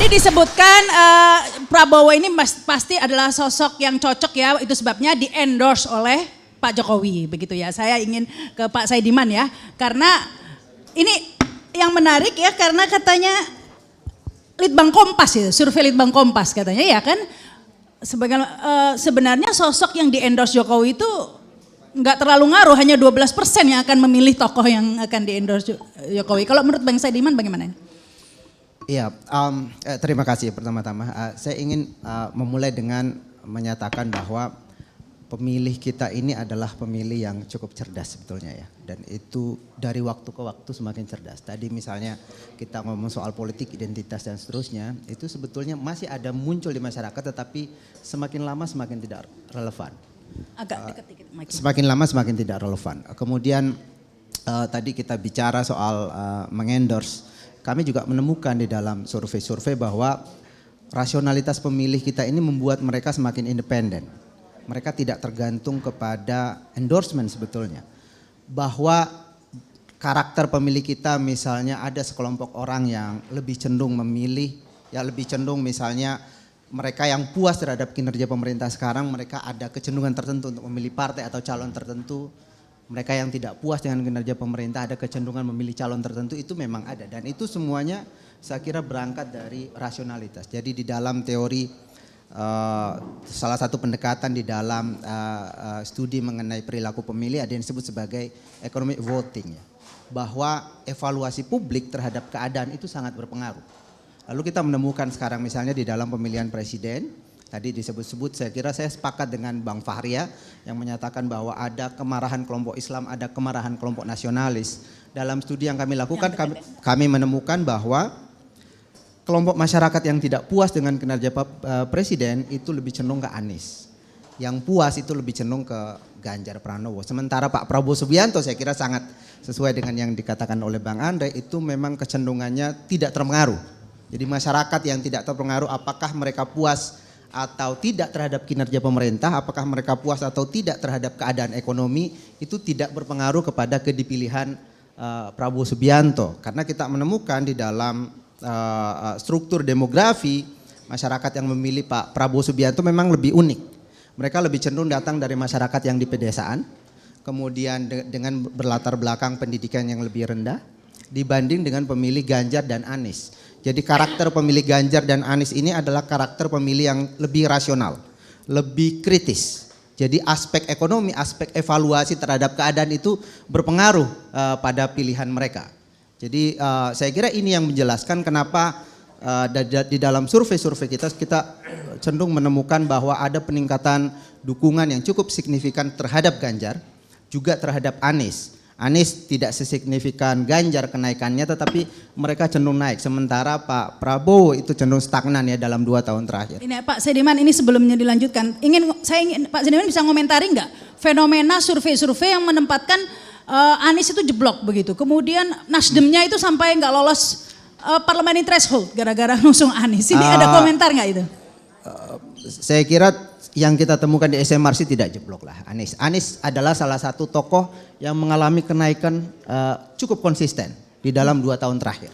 tadi disebutkan Prabowo ini pasti adalah sosok yang cocok ya, itu sebabnya di endorse oleh Pak Jokowi begitu ya. Saya ingin ke Pak Saidiman ya, karena ini yang menarik ya, karena katanya Litbang Kompas itu, survei Litbang Kompas katanya ya kan, sebenarnya sosok yang di endorse Jokowi itu nggak terlalu ngaruh, hanya 12% yang akan memilih tokoh yang akan di endorse Jokowi. Kalau menurut Bang Saidiman bagaimana? Iya, terima kasih pertama-tama. Saya ingin memulai dengan menyatakan bahwa pemilih kita ini adalah pemilih yang cukup cerdas sebetulnya ya. Dan itu dari waktu ke waktu semakin cerdas. Tadi misalnya kita ngomong soal politik, identitas dan seterusnya, itu sebetulnya masih ada muncul di masyarakat tetapi semakin lama semakin tidak relevan. Agak dekat dikit. Semakin lama semakin tidak relevan. Kemudian tadi kita bicara soal mengendorse. Kami juga menemukan di dalam survei-survei bahwa rasionalitas pemilih kita ini membuat mereka semakin independen. Mereka tidak tergantung kepada endorsement sebetulnya. Bahwa karakter pemilih kita misalnya ada sekelompok orang yang lebih cenderung memilih, ya lebih cenderung misalnya mereka yang puas terhadap kinerja pemerintah sekarang, mereka ada kecenderungan tertentu untuk memilih partai atau calon tertentu. Mereka yang tidak puas dengan kinerja pemerintah ada kecenderungan memilih calon tertentu, itu memang ada. Dan itu semuanya saya kira berangkat dari rasionalitas. Jadi di dalam teori salah satu pendekatan di dalam studi mengenai perilaku pemilih ada yang disebut sebagai economic voting ya. Bahwa evaluasi publik terhadap keadaan itu sangat berpengaruh. Lalu kita menemukan sekarang misalnya di dalam pemilihan presiden, tadi disebut-sebut, saya kira saya sepakat dengan Bang Fahria yang menyatakan bahwa ada kemarahan kelompok Islam, ada kemarahan kelompok nasionalis. Dalam studi yang kami lakukan, kami menemukan bahwa kelompok masyarakat yang tidak puas dengan kinerja Presiden itu lebih cenderung ke Anies. Yang puas itu lebih cenderung ke Ganjar Pranowo. Sementara Pak Prabowo Subianto saya kira sangat sesuai dengan yang dikatakan oleh Bang Andre, itu memang kecenderungannya tidak terpengaruh. Jadi masyarakat yang tidak terpengaruh apakah mereka puas atau tidak terhadap kinerja pemerintah, apakah mereka puas atau tidak terhadap keadaan ekonomi, itu tidak berpengaruh kepada kedipilihan Prabowo Subianto. Karena kita menemukan di dalam struktur demografi, masyarakat yang memilih Pak Prabowo Subianto memang lebih unik. Mereka lebih cenderung datang dari masyarakat yang di pedesaan, kemudian dengan berlatar belakang pendidikan yang lebih rendah, dibanding dengan pemilih Ganjar dan Anies. Jadi karakter pemilih Ganjar dan Anies ini adalah karakter pemilih yang lebih rasional, lebih kritis. Jadi aspek ekonomi, aspek evaluasi terhadap keadaan itu berpengaruh pada pilihan mereka. Jadi saya kira ini yang menjelaskan kenapa di dalam survei-survei kita cenderung menemukan bahwa ada peningkatan dukungan yang cukup signifikan terhadap Ganjar, juga terhadap Anies. Anies tidak sesignifikan Ganjar kenaikannya, tetapi mereka cenderung naik. Sementara Pak Prabowo itu cenderung stagnan ya dalam 2 tahun terakhir. Ini Pak Saidiman, ini sebelumnya dilanjutkan, saya ingin Pak Saidiman bisa komentari nggak fenomena survei-survei yang menempatkan Anies itu jeblok begitu. Kemudian Nasdemnya itu sampai nggak lolos parliamentary threshold gara-gara ngusung Anies. Ini ada komentar nggak itu? Saya kira yang kita temukan di SMRC tidak jeblok lah Anies. Anies adalah salah satu tokoh yang mengalami kenaikan cukup konsisten di dalam 2 tahun terakhir.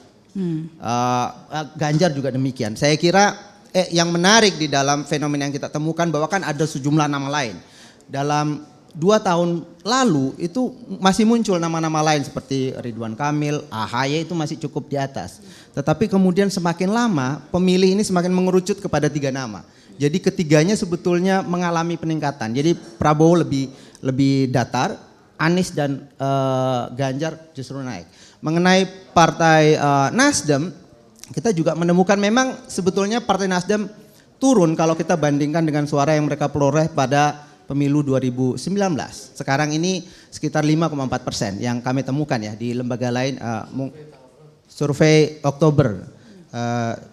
Ganjar juga demikian. Saya kira yang menarik di dalam fenomena yang kita temukan bahwa kan ada sejumlah nama lain. Dalam 2 tahun lalu itu masih muncul nama-nama lain seperti Ridwan Kamil, AHY itu masih cukup di atas. Tetapi kemudian semakin lama pemilih ini semakin mengerucut kepada 3 nama. Jadi ketiganya sebetulnya mengalami peningkatan. Jadi Prabowo lebih datar, Anies dan Ganjar justru naik. Mengenai partai Nasdem, kita juga menemukan memang sebetulnya partai Nasdem turun kalau kita bandingkan dengan suara yang mereka peroleh pada pemilu 2019. Sekarang ini sekitar 5,4% yang kami temukan ya di lembaga lain, survei Oktober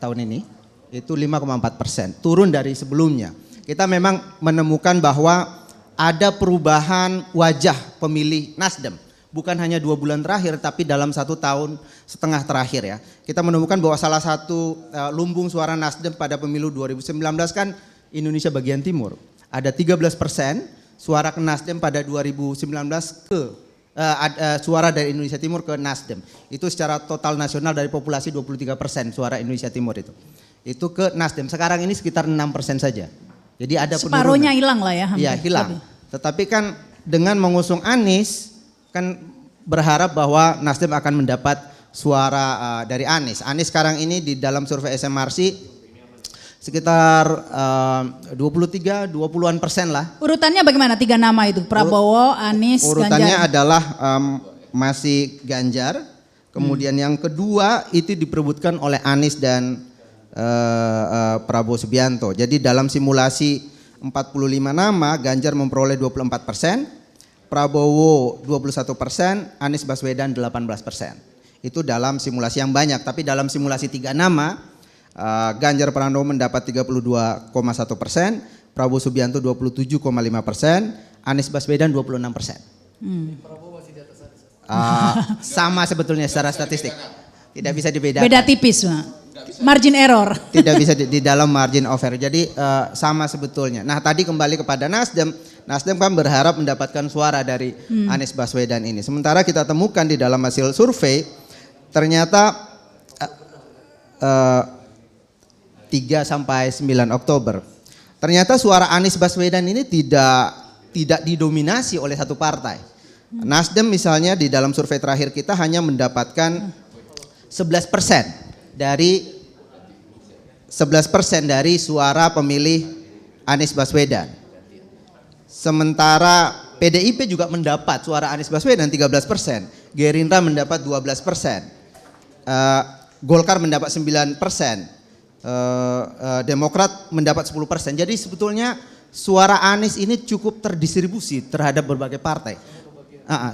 tahun ini. Itu 5,4%, turun dari sebelumnya. Kita memang menemukan bahwa ada perubahan wajah pemilih Nasdem. Bukan hanya 2 bulan terakhir, tapi dalam 1,5 tahun terakhir ya. Kita menemukan bahwa salah satu lumbung suara Nasdem pada pemilu 2019 kan Indonesia bagian timur. Ada 13% suara ke Nasdem pada 2019 suara dari Indonesia Timur ke Nasdem. Itu secara total nasional dari populasi 23% suara Indonesia Timur itu. itu ke Nasdem. Sekarang ini sekitar 6% saja. Jadi ada penurunan. Separuhnya hilang lah ya. Iya, hilang. Tetapi kan dengan mengusung Anies kan berharap bahwa Nasdem akan mendapat suara dari Anies. Anies sekarang ini di dalam survei SMRC sekitar 20-an% lah. Urutannya bagaimana 3 nama itu? Prabowo, Anies, Urutannya Ganjar. adalah masih Ganjar. Kemudian yang kedua itu diperebutkan oleh Anies dan Prabowo Subianto. Jadi dalam simulasi 45 nama Ganjar memperoleh 24%, Prabowo 21%, Anies Baswedan 18%. Itu dalam simulasi yang banyak. Tapi dalam simulasi 3 nama Ganjar Pranowo mendapat 32,1%, Prabowo Subianto 27,5%, Anies Baswedan 26%. Sama sebetulnya secara statistik, tidak bisa dibedakan. Beda tipis, Pak. Margin error. Tidak bisa di dalam margin of error. Jadi sama sebetulnya. Nah tadi kembali kepada Nasdem. Nasdem kan berharap mendapatkan suara dari Anies Baswedan ini. Sementara kita temukan di dalam hasil survei ternyata 3 sampai 9 Oktober. Ternyata suara Anies Baswedan ini tidak didominasi oleh satu partai. Nasdem misalnya di dalam survei terakhir kita hanya mendapatkan 11% dari suara pemilih Anies Baswedan. Sementara PDIP juga mendapat suara Anies Baswedan 13%, Gerindra mendapat 12%, Golkar mendapat 9%. Demokrat mendapat 10%. Jadi sebetulnya suara Anies ini cukup terdistribusi terhadap berbagai partai.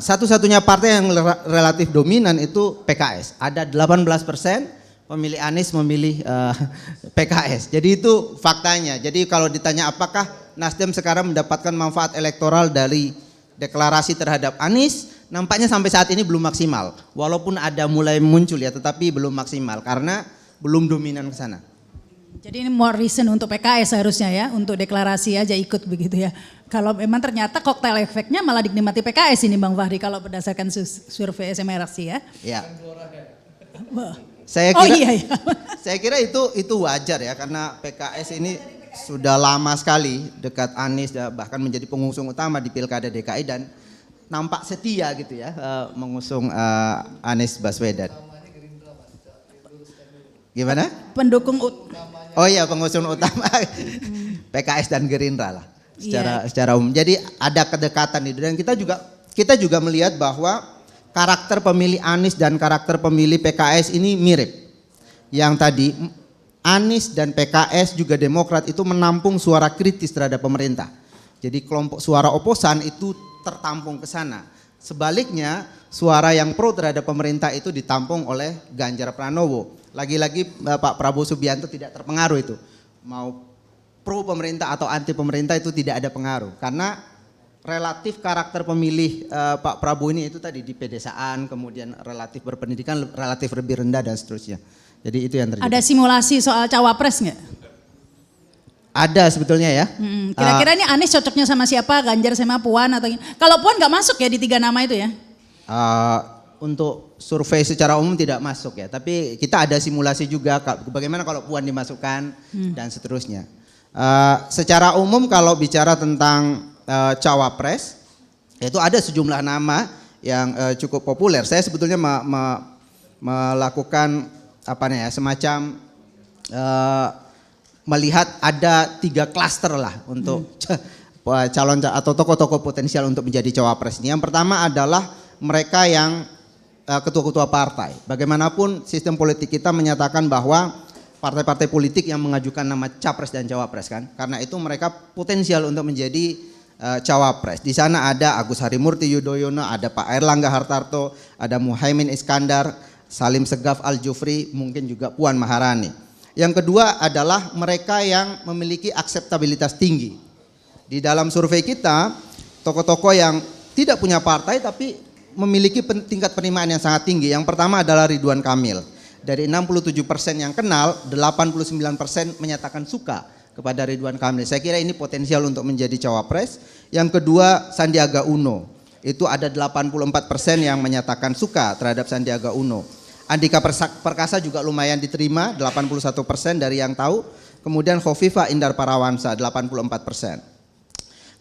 Satu-satunya partai yang relatif dominan itu PKS. Ada 18% pemilih Anies memilih PKS. Jadi itu faktanya. Jadi kalau ditanya apakah Nasdem sekarang mendapatkan manfaat elektoral dari deklarasi terhadap Anies, nampaknya sampai saat ini belum maksimal. Walaupun ada mulai muncul ya, tetapi belum maksimal karena belum dominan ke sana. Jadi ini more reason untuk PKS seharusnya ya, untuk deklarasi aja ikut begitu ya. Kalau memang ternyata koktail efeknya malah dinikmati PKS ini Bang Fahri kalau berdasarkan survei SMRC ya. Ya. Iya. Saya kira itu wajar ya karena PKS ini sudah lama sekali dekat Anies bahkan menjadi pengusung utama di Pilkada DKI dan nampak setia gitu ya mengusung Anies Baswedan. Gimana? Pendukung Oh iya pengusung utama PKS dan Gerindra lah secara umum. Jadi ada kedekatan itu dan kita juga melihat bahwa karakter pemilih Anies dan karakter pemilih PKS ini mirip. Yang tadi Anies dan PKS juga Demokrat itu menampung suara kritis terhadap pemerintah. Jadi kelompok suara oposan itu tertampung ke sana. Sebaliknya suara yang pro terhadap pemerintah itu ditampung oleh Ganjar Pranowo. Lagi-lagi Pak Prabowo Subianto tidak terpengaruh itu. Mau pro pemerintah atau anti pemerintah itu tidak ada pengaruh. Karena relatif karakter pemilih Pak Prabowo ini itu tadi di pedesaan, kemudian relatif berpendidikan, relatif lebih rendah dan seterusnya. Jadi itu yang terjadi. Ada simulasi soal cawapres nggak? Ada sebetulnya ya. Kira-kira ini Anies cocoknya sama siapa? Ganjar sama Puan atau kalau Puan nggak masuk ya di 3 nama itu ya? Untuk survei secara umum tidak masuk ya, tapi kita ada simulasi juga bagaimana kalau Puan dimasukkan dan seterusnya. Secara umum kalau bicara tentang cawapres, itu ada sejumlah nama yang cukup populer. Saya sebetulnya melakukan semacam melihat ada 3 klaster lah untuk calon atau tokoh-tokoh potensial untuk menjadi cawapres ini. Yang pertama adalah mereka yang ketua-ketua partai. Bagaimanapun sistem politik kita menyatakan bahwa partai-partai politik yang mengajukan nama capres dan cawapres kan, karena itu mereka potensial untuk menjadi cawapres. Di sana ada Agus Harimurti Yudhoyono, ada Pak Airlangga Hartarto, ada Muhaimin Iskandar, Salim Segaf Al-Jufri, mungkin juga Puan Maharani. Yang kedua adalah mereka yang memiliki akseptabilitas tinggi. Di dalam survei kita, tokoh-tokoh yang tidak punya partai tapi memiliki tingkat penerimaan yang sangat tinggi. Yang pertama adalah Ridwan Kamil. Dari 67% yang kenal, 89% menyatakan suka kepada Ridwan Kamil. Saya kira ini potensial untuk menjadi cawapres. Yang kedua Sandiaga Uno. Itu ada 84% yang menyatakan suka terhadap Sandiaga Uno. Andika Perkasa juga lumayan diterima 81% dari yang tahu. Kemudian Khofifah Indar Parawansa 84%.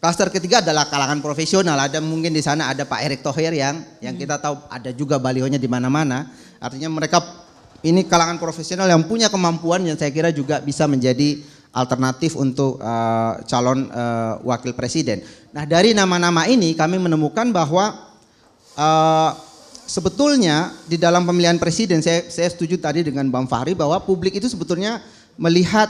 Klaster ketiga adalah kalangan profesional. Ada mungkin di sana ada Pak Erick Thohir yang kita tahu ada juga balihonya di mana-mana. Artinya mereka ini kalangan profesional yang punya kemampuan yang saya kira juga bisa menjadi alternatif untuk calon wakil presiden. Nah, dari nama-nama ini kami menemukan bahwa sebetulnya di dalam pemilihan presiden saya setuju tadi dengan Bang Fahri bahwa publik itu sebetulnya melihat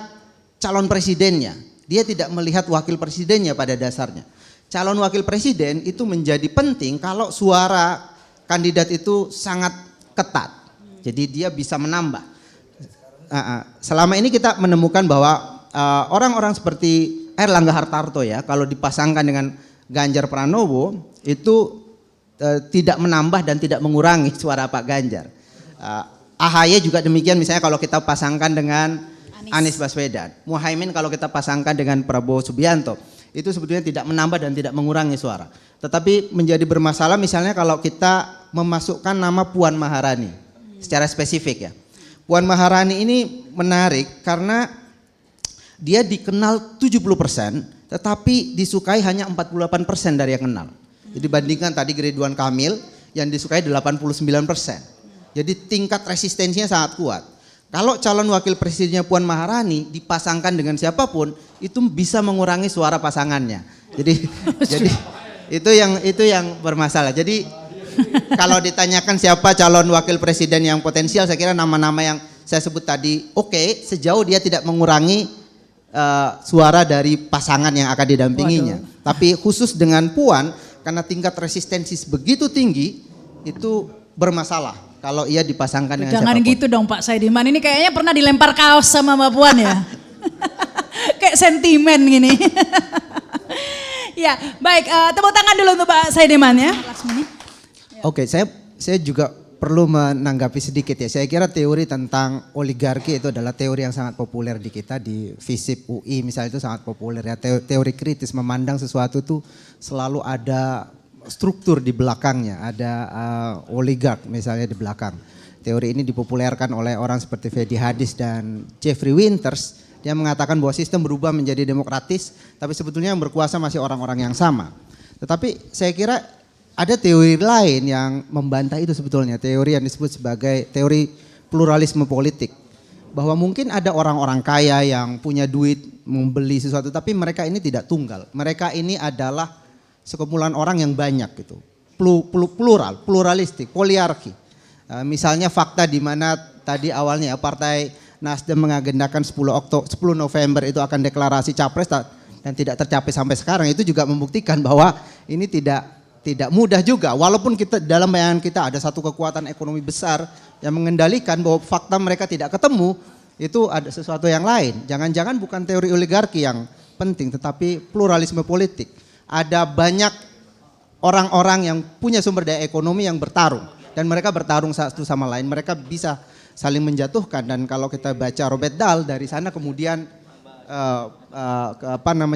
calon presidennya. Dia tidak melihat wakil presidennya pada dasarnya. Calon wakil presiden itu menjadi penting kalau suara kandidat itu sangat ketat. Jadi dia bisa menambah. Selama ini kita menemukan bahwa orang-orang seperti Erlangga Hartarto ya, kalau dipasangkan dengan Ganjar Pranowo itu tidak menambah dan tidak mengurangi suara Pak Ganjar. AHY juga demikian, misalnya kalau kita pasangkan dengan Anies Baswedan. Muhaimin kalau kita pasangkan dengan Prabowo Subianto, itu sebetulnya tidak menambah dan tidak mengurangi suara. Tetapi menjadi bermasalah misalnya kalau kita memasukkan nama Puan Maharani secara spesifik ya. Puan Maharani ini menarik karena dia dikenal 70%, tetapi disukai hanya 48% dari yang kenal. Jadi bandingkan tadi Ridwan Kamil yang disukai 89%. Jadi tingkat resistensinya sangat kuat. Kalau calon wakil presidennya Puan Maharani dipasangkan dengan siapapun itu bisa mengurangi suara pasangannya. Jadi itu yang bermasalah. Jadi kalau ditanyakan siapa calon wakil presiden yang potensial, saya kira nama-nama yang saya sebut tadi oke, sejauh dia tidak mengurangi suara dari pasangan yang akan didampinginya. Tapi khusus dengan Puan karena tingkat resistensi begitu tinggi itu bermasalah. Kalau ia dipasangkan dengan Jangan siapapun. gitu dong Pak Saidiman, ini kayaknya pernah dilempar kaos sama Mbak Puan ya. Kayak sentimen gini. Ya baik, tepuk tangan dulu untuk Pak Saidiman ya. Oke, saya juga perlu menanggapi sedikit ya. Saya kira teori tentang oligarki itu adalah teori yang sangat populer di kita, di FISIP UI misalnya itu sangat populer ya. Teori kritis memandang sesuatu itu selalu ada struktur di belakangnya, ada oligark misalnya di belakang. Teori ini dipopulerkan oleh orang seperti Fedi Hadis dan Jeffrey Winters. Dia mengatakan bahwa sistem berubah menjadi demokratis, tapi sebetulnya yang berkuasa masih orang-orang yang sama. Tetapi saya kira ada teori lain yang membantah itu sebetulnya, teori yang disebut sebagai teori pluralisme politik. Bahwa mungkin ada orang-orang kaya yang punya duit membeli sesuatu, tapi mereka ini tidak tunggal. Mereka ini adalah sekumpulan orang yang banyak gitu, pluralistik, poliarki. Misalnya fakta di mana tadi awalnya Partai Nasdem mengagendakan 10 November itu akan deklarasi capres dan tidak tercapai sampai sekarang, itu juga membuktikan bahwa ini tidak mudah juga. Walaupun kita dalam bayangan kita ada satu kekuatan ekonomi besar yang mengendalikan bahwa fakta mereka tidak ketemu, itu ada sesuatu yang lain. Jangan-jangan bukan teori oligarki yang penting, tetapi pluralisme politik. Ada banyak orang-orang yang punya sumber daya ekonomi yang bertarung dan mereka bertarung satu sama lain, mereka bisa saling menjatuhkan. Dan kalau kita baca Robert Dahl dari sana kemudian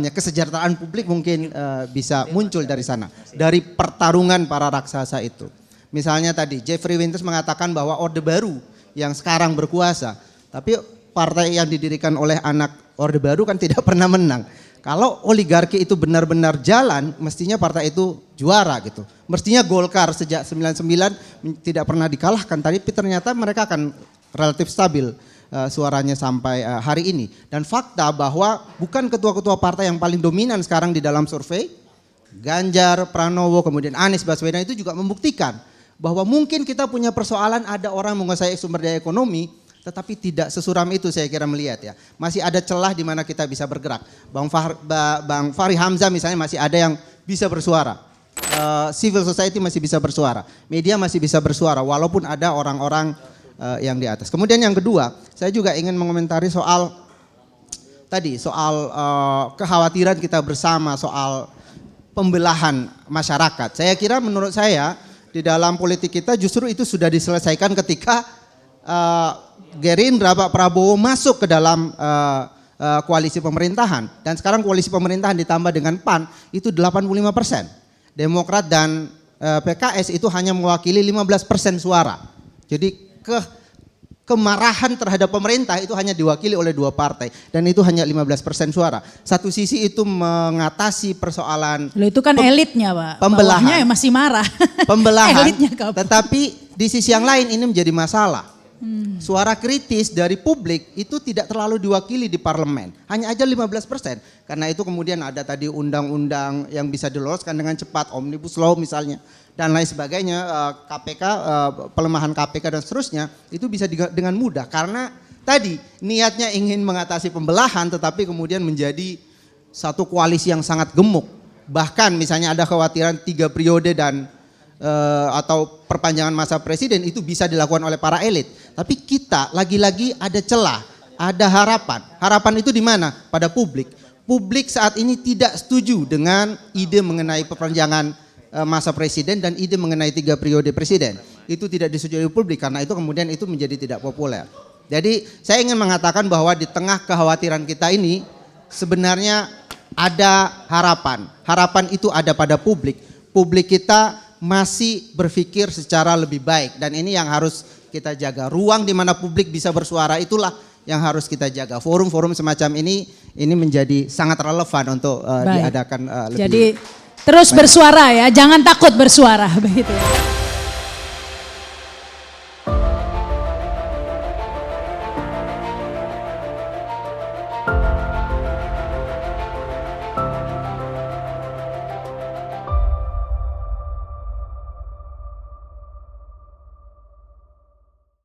kesejahteraan publik mungkin bisa muncul dari sana, dari pertarungan para raksasa itu. Misalnya tadi Jeffrey Winters mengatakan bahwa Orde Baru yang sekarang berkuasa, tapi partai yang didirikan oleh anak Orde Baru kan tidak pernah menang. Kalau oligarki itu benar-benar jalan, mestinya partai itu juara gitu. Mestinya Golkar sejak 99 tidak pernah dikalahkan, tapi ternyata mereka akan relatif stabil suaranya sampai hari ini. Dan fakta bahwa bukan ketua-ketua partai yang paling dominan sekarang di dalam survei, Ganjar, Pranowo, kemudian Anies Baswedan itu juga membuktikan bahwa mungkin kita punya persoalan ada orang menguasai sumber daya ekonomi, tetapi tidak sesuram itu saya kira melihat ya. Masih ada celah di mana kita bisa bergerak. Bang Fahri Hamzah misalnya masih ada yang bisa bersuara. Civil society masih bisa bersuara. Media masih bisa bersuara walaupun ada orang-orang yang di atas. Kemudian yang kedua, saya juga ingin mengomentari soal kekhawatiran kita bersama soal pembelahan masyarakat. Saya kira menurut saya di dalam politik kita justru itu sudah diselesaikan ketika Gerindra Pak Prabowo masuk ke dalam koalisi pemerintahan dan sekarang koalisi pemerintahan ditambah dengan PAN itu 85%. Demokrat dan PKS itu hanya mewakili 15% suara. Jadi kemarahan terhadap pemerintah itu hanya diwakili oleh 2 partai dan itu hanya 15% suara. Satu sisi itu mengatasi persoalan Loh, itu kan elitnya, Pak. pembelahan. Bawahnya ya masih marah. Pembelahan. Elitnya kabur. Tetapi di sisi yang lain ini menjadi masalah. Suara kritis dari publik itu tidak terlalu diwakili di parlemen. Hanya aja 15%. Karena itu kemudian ada tadi undang-undang yang bisa diloloskan dengan cepat, Omnibus Law misalnya. Dan lain sebagainya, KPK, pelemahan KPK dan seterusnya, itu bisa dengan mudah. Karena tadi niatnya ingin mengatasi pembelahan tetapi kemudian menjadi satu koalisi yang sangat gemuk. Bahkan misalnya ada kekhawatiran 3 periode dan atau perpanjangan masa presiden itu bisa dilakukan oleh para elit. Tapi kita lagi-lagi ada celah, ada harapan. Harapan itu di mana? Pada publik. Publik saat ini tidak setuju dengan ide mengenai perpanjangan masa presiden dan ide mengenai 3 periode presiden. Itu tidak disetujui oleh publik karena itu kemudian itu menjadi tidak populer. Jadi saya ingin mengatakan bahwa di tengah kekhawatiran kita ini sebenarnya ada harapan. Harapan itu ada pada publik. Publik kita masih berpikir secara lebih baik dan ini yang harus kita jaga. Ruang di mana publik bisa bersuara itulah yang harus kita jaga. Forum-forum semacam ini menjadi sangat relevan untuk diadakan lebih. Jadi terus bersuara ya, jangan takut bersuara begitu ya.